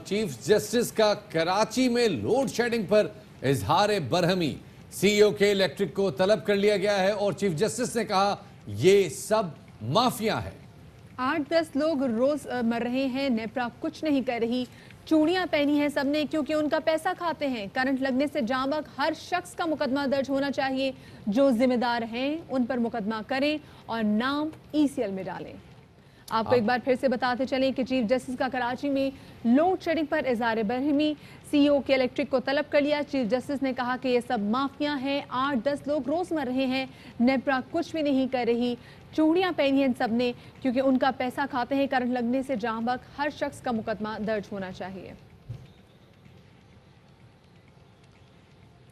Chief justice का कराची में load shedding पर इजहार बरहमी। सीईओ के इलेक्ट्रिक को तलब कर लिया गया है और चीफ जस्टिस ने कहा ये सब माफिया है। 8-10 लोग रोज मर रहे हैं, नेप्रा कुछ नहीं कर रही। चूड़ियां पहनी हैं सबने क्योंकि उनका पैसा खाते हैं। करंट लगने से जाँ बहक हर शख्स का मुकदमा दर्ज होना चाहिए। जो जिम्मेदार हैं उन पर मुकदमा करें और नाम ईसीएल में डालें। आपको एक बार फिर से बताते चलें कि चीफ जस्टिस का कराची में लोड शेडिंग पर इजहार बरहमी। सीईओ के इलेक्ट्रिक को तलब कर लिया। चीफ जस्टिस ने कहा कि ये सब माफिया हैं, 8-10 लोग रोज मर रहे हैं, नेप्रा कुछ भी नहीं कर रही। चूड़ियां पहनी हैं सबने क्योंकि उनका पैसा खाते हैं। करंट लगने से जाँ बहक हर शख्स का मुकदमा दर्ज होना चाहिए।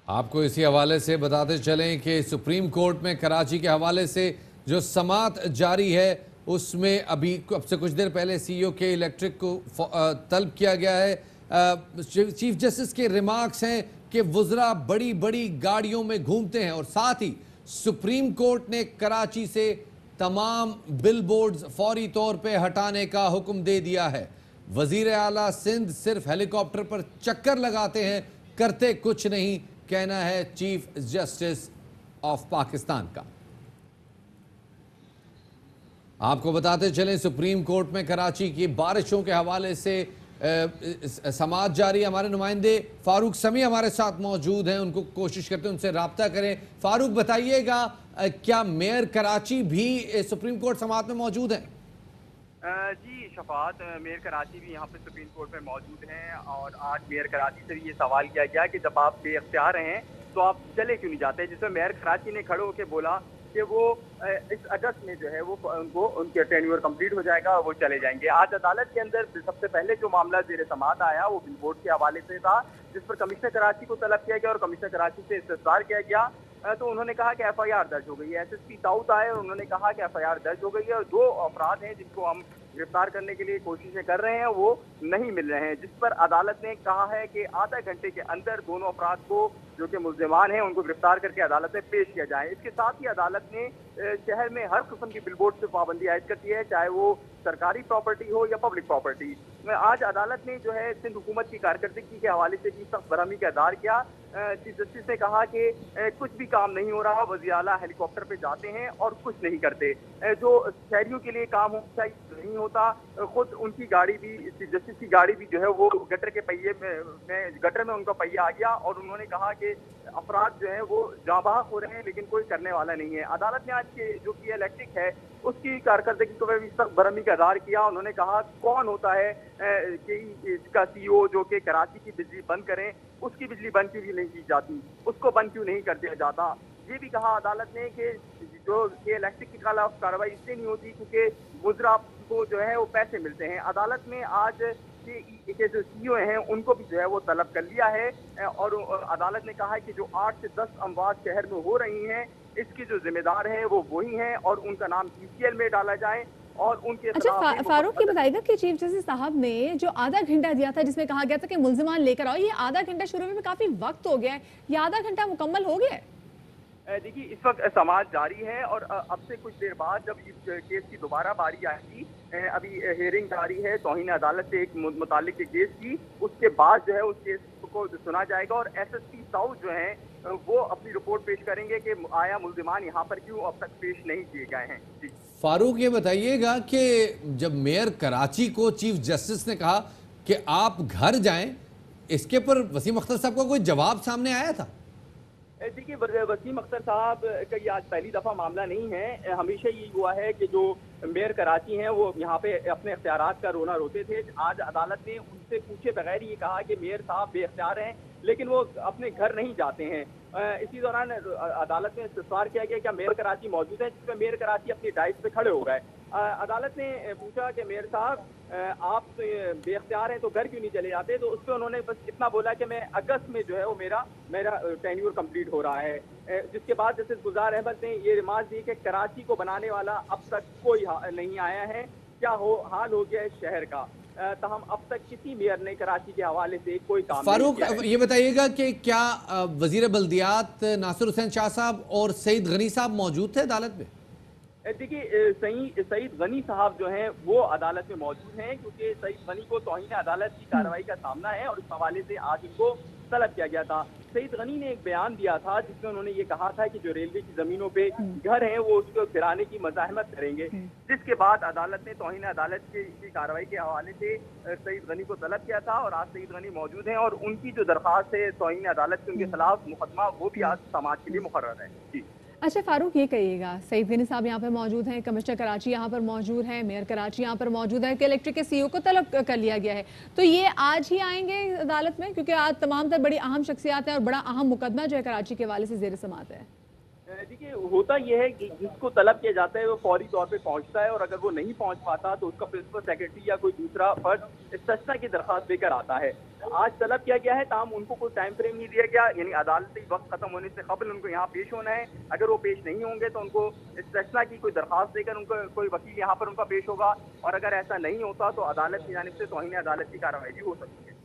आपको इसी हवाले से बताते चलें कि सुप्रीम कोर्ट में कराची के हवाले से जो समाअत जारी है उसमें अब से कुछ देर पहले सीईओ के इलेक्ट्रिक को तलब किया गया है। चीफ जस्टिस के रिमार्क्स हैं कि वुज़रा बड़ी बड़ी गाड़ियों में घूमते हैं और साथ ही सुप्रीम कोर्ट ने कराची से तमाम बिलबोर्ड्स फौरी तौर पे हटाने का हुक्म दे दिया है। वजीर आला सिंध सिर्फ हेलीकॉप्टर पर चक्कर लगाते हैं, करते कुछ नहीं, कहना है चीफ जस्टिस ऑफ पाकिस्तान का। आपको बताते चलें सुप्रीम कोर्ट में कराची की बारिशों के हवाले से समाअत जारी। हमारे नुमाइंदे फारूक समी हमारे साथ मौजूद हैं, उनको कोशिश करते हैं उनसे राब्ता करें। फारूक बताइएगा, क्या मेयर कराची भी सुप्रीम कोर्ट समाअत में मौजूद हैं? जी शफात, मेयर कराची भी यहाँ पे सुप्रीम कोर्ट में मौजूद हैं और आज मेयर कराची से भी ये सवाल किया गया कि जब आप बेख्तियार हैं तो आप चले क्यों नहीं जाते, जिसमें मेयर कराची ने खड़े होकर बोला कि वो इस अगस्त में जो है वो उनको उनके टेन्योर कंप्लीट हो जाएगा, वो चले जाएंगे। आज अदालत के अंदर सबसे पहले जो मामला ज़ेर समाअत आया वो बिलबोर्ड के हवाले से था, जिस पर कमिश्नर कराची को तलब किया गया और कमिश्नर कराची से इस्तफसार किया गया। तो उन्होंने कहा कि एफआईआर दर्ज हो गई है। एसएसपी साउथ आए और उन्होंने कहा कि एफआईआर दर्ज हो गई है और 2 अफराद हैं जिनको हम गिरफ्तार करने के लिए कोशिशें कर रहे हैं, वो नहीं मिल रहे हैं, जिस पर अदालत ने कहा है कि आधा घंटे के अंदर दोनों अफराद को जो कि मुल्जिमान हैं उनको गिरफ्तार करके अदालत में पेश किया जाए। इसके साथ ही अदालत ने शहर में हर किस्म की बिलबोर्ड से पाबंदी आयद कर दी है, चाहे वो सरकारी प्रॉपर्टी हो या पब्लिक प्रॉपर्टी। आज अदालत ने जो है सिंध हुकूमत की कारकर्दगी के हवाले से भी सख्त बरहमी का इज़हार किया। चीफ जस्टिस ने कहा कि कुछ भी काम नहीं हो रहा, वज़ीर आला हेलीकॉप्टर पे जाते हैं और कुछ नहीं करते। जो शहरियों के लिए काम होना चाहिए नहीं होता। खुद उनकी गाड़ी भी, चीफ जस्टिस की गाड़ी भी जो है वो गटर के पहिए में गटर में उनका पहिया आ गया और उन्होंने कहा कि अफराद जो है वो जाँ बहक हो रहे हैं लेकिन कोई करने वाला नहीं है। अदालत ने आज के जो की इलेक्ट्रिक है उसकी कारकर्दगी को भी सख्त बरहमी का इज़हार किया। उन्होंने कहा कौन होता है कि इसका सीईओ जो कि कराची की बिजली बंद करें, उसकी बिजली बंद क्यों नहीं की जाती, उसको बंद क्यों नहीं कर दिया जाता। ये भी कहा अदालत ने कि जो इलेक्ट्रिक के खिलाफ कार्रवाई इसलिए नहीं होती क्योंकि मुजरा को जो है वो पैसे मिलते हैं। अदालत ने आज के जो सीईओ हैं उनको भी जो है वो तलब कर लिया है और अदालत ने कहा है कि जो 8 से 10 अमवात शहर में हो रही हैं इसकी जो जिम्मेदार हैं वो वही हैं और उनका नाम ईसीएल में डाला जाए और उनके। अच्छा फारूक, ये बताइएगा कि चीफ जस्टिस साहब ने जो आधा घंटा दिया था जिसमें कहा गया था कि मुल्जिमान लेकर आओ, ये आधा घंटा शुरू में काफी वक्त हो गया है, ये आधा घंटा मुकम्मल हो गया है? देखिए इस वक्त समाअत जारी है और अब से कुछ देर बाद जब इस केस की दोबारा बारी आएगी, अभी हेयरिंग जारी है तौहीन अदालत से एक मुतालिक के केस की, उसके बाद जो है उस केस को सुना जाएगा और एसएसपी साउथ जो है वो अपनी रिपोर्ट पेश करेंगे कि आया मुल्जिमान यहाँ पर क्यों अब तक पेश नहीं किए गए हैं। जी फारूक, ये बताइएगा कि जब मेयर कराची को चीफ जस्टिस ने कहा कि आप घर जाएं, इसके पर वसीम अख्तर साहब का कोई जवाब सामने आया था? देखिए वसीम अख्तर साहब का ये आज पहली दफ़ा मामला नहीं है, हमेशा यही हुआ है कि जो मेयर कराची हैं वो यहाँ पे अपने इख्तियारात का रोना रोते थे। आज अदालत ने उनसे पूछे बगैर ये कहा कि मेयर साहब बेख्तियार हैं लेकिन वो अपने घर नहीं जाते हैं। इसी दौरान अदालत ने इस्तफसार किया गया क्या मेयर कराची मौजूद है, जिसमें मेयर कराची अपनी डाइट पे खड़े हो गए। अदालत ने पूछा कि मेयर साहब आप बेख्तियार हैं तो घर क्यों नहीं चले जाते, तो उस पर उन्होंने बस इतना बोला कि मैं अगस्त में जो है वो मेरा टेन्योर कंप्लीट हो रहा है। जिसके बाद जस्टिस गुलजार अहमद ने ये रिमार्क दी कि कराची को बनाने वाला अब तक कोई नहीं आया है, क्या हाल हो गया है शहर का। तहम अब तक किसी मेयर ने कराची के हवाले से कोई काम फारूक, ये बताइएगा कि क्या वजीर बल्दियात नासिर हुसैन शाह साहब और सईद गनी साहब मौजूद थे अदालत में? देखिए सईद गनी साहब जो हैं वो अदालत में मौजूद हैं, क्योंकि सईद गनी को तौहीन अदालत की कार्रवाई का सामना है और इस हवाले से आज इनको तलब किया गया था। सईद गनी ने एक बयान दिया था जिसमें उन्होंने ये कहा था कि जो रेलवे की जमीनों पे घर हैं वो उसको गिराने की मज़ाहमत करेंगे, जिसके बाद अदालत ने तौहीन अदालत की कार्रवाई के हवाले से सईद गनी को तलब किया था और आज सईद गनी मौजूद हैं और उनकी जो दरख्वास्त है तौहीन अदालत के उनके खिलाफ मुकदमा वो भी आज समाज के लिए मुकर्रर है। जी अच्छा फारूक, ये कहिएगा, सईद गनी साहब यहाँ पर मौजूद हैं, कमिश्नर कराची यहाँ पर मौजूद हैं, मेयर कराची यहाँ पर मौजूद है कि इलेक्ट्रिक के सीईओ को तलब कर लिया गया है, तो ये आज ही आएंगे अदालत में? क्योंकि आज तमाम तर बड़ी अहम शख्सियात हैं और बड़ा अहम मुकदमा जो है कराची के हवाले से ज़ेर समाअत है। देखिए होता यह है कि जिसको तलब किया जाता है वो फौरी तौर पे पहुंचता है और अगर वो नहीं पहुंच पाता तो उसका प्रिंसिपल सेक्रेटरी या कोई दूसरा फर्द इस्तिस्ना की दरख्वास्त लेकर आता है। आज तलब किया गया है, ताहम उनको कोई टाइम फ्रेम नहीं दिया गया, यानी अदालती वक्त खत्म होने से कबल उनको यहाँ पेश होना है। अगर वो पेश नहीं होंगे तो उनको इस्तिस्ना की कोई दरख्वास्त देकर उनको कोई वकील यहाँ पर उनका पेश होगा और अगर ऐसा नहीं होता तो अदालत की जानिब से तौहीन अदालत की कार्रवाई भी हो सकती है।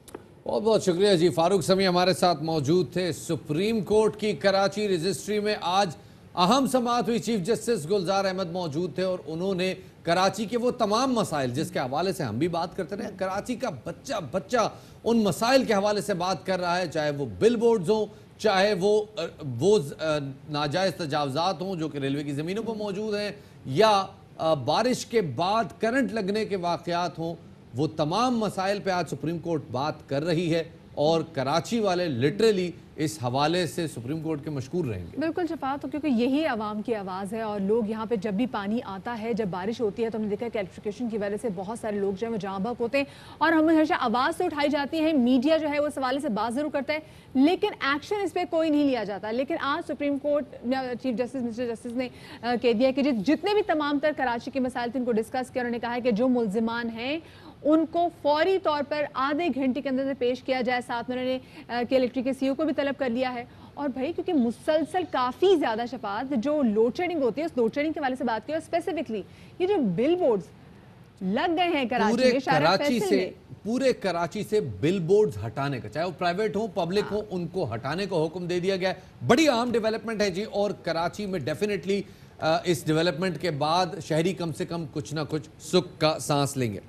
बहुत बहुत शुक्रिया जी। फारूक समी हमारे साथ मौजूद थे। सुप्रीम कोर्ट की कराची रजिस्ट्री में आज अहम समाअत हुई। चीफ जस्टिस गुलजार अहमद मौजूद थे और उन्होंने कराची के वो तमाम मसाइल जिसके हवाले से हम भी बात करते रहे, कराची का बच्चा बच्चा उन मसाइल के हवाले से बात कर रहा है, चाहे वो बिल बोर्ड्स हों, चाहे वो नाजायज़ तजावज़ात हों जो कि रेलवे की ज़मीनों पर मौजूद हैं, या बारिश के बाद करंट लगने के वाक़यात हों, वो तमाम मसाइल पे आज सुप्रीम कोर्ट बात कर रही है और कराची वाले लिटरली इस हवाले से सुप्रीम कोर्ट के मशकूर रहेंगे। बिल्कुल शफात, तो क्योंकि यही आवाम की आवाज़ है और लोग यहाँ पे जब भी पानी आता है, जब बारिश होती है तो हमने देखा कि इलेक्ट्रिफिकेशन की वजह से बहुत सारे लोग जो है वो जाँ बहक होते हैं और हम हमेशा आवाज़ से उठाई जाती है, मीडिया जो है वो इस हवाले से बात ज़रूर करता है लेकिन एक्शन इस पर कोई नहीं लिया जाता। लेकिन आज supreme court chief justice mister justice ने कह दिया कि जितने भी तमाम तर कराची के मसाइल थे उनको डिस्कस किया। उन्होंने कहा है कि जो मुल्जिमान हैं उनको फौरी तौर पर आधे घंटे के अंदर से पेश किया जाए। साथ में उन्होंने कि इलेक्ट्रिक के सीईओ को भी तलब कर लिया है। और भाई क्योंकि मुसलसल काफ़ी ज़्यादा शफात जो लोड शेडिंग होती है उस लोड शेडिंग के वाले से बात की और स्पेसिफिकली ये जो बिल बोर्ड्स लग गए हैं पूरे कराची से बिल बोर्ड्स हटाने का, चाहे वो प्राइवेट हो पब्लिक हो, उनको हटाने का हुक्म दे दिया गया है। बड़ी अहम डेवलपमेंट है जी और कराची में डेफिनेटली इस डेवलपमेंट के बाद शहरी कम से कम कुछ ना कुछ सुख का सांस लेंगे।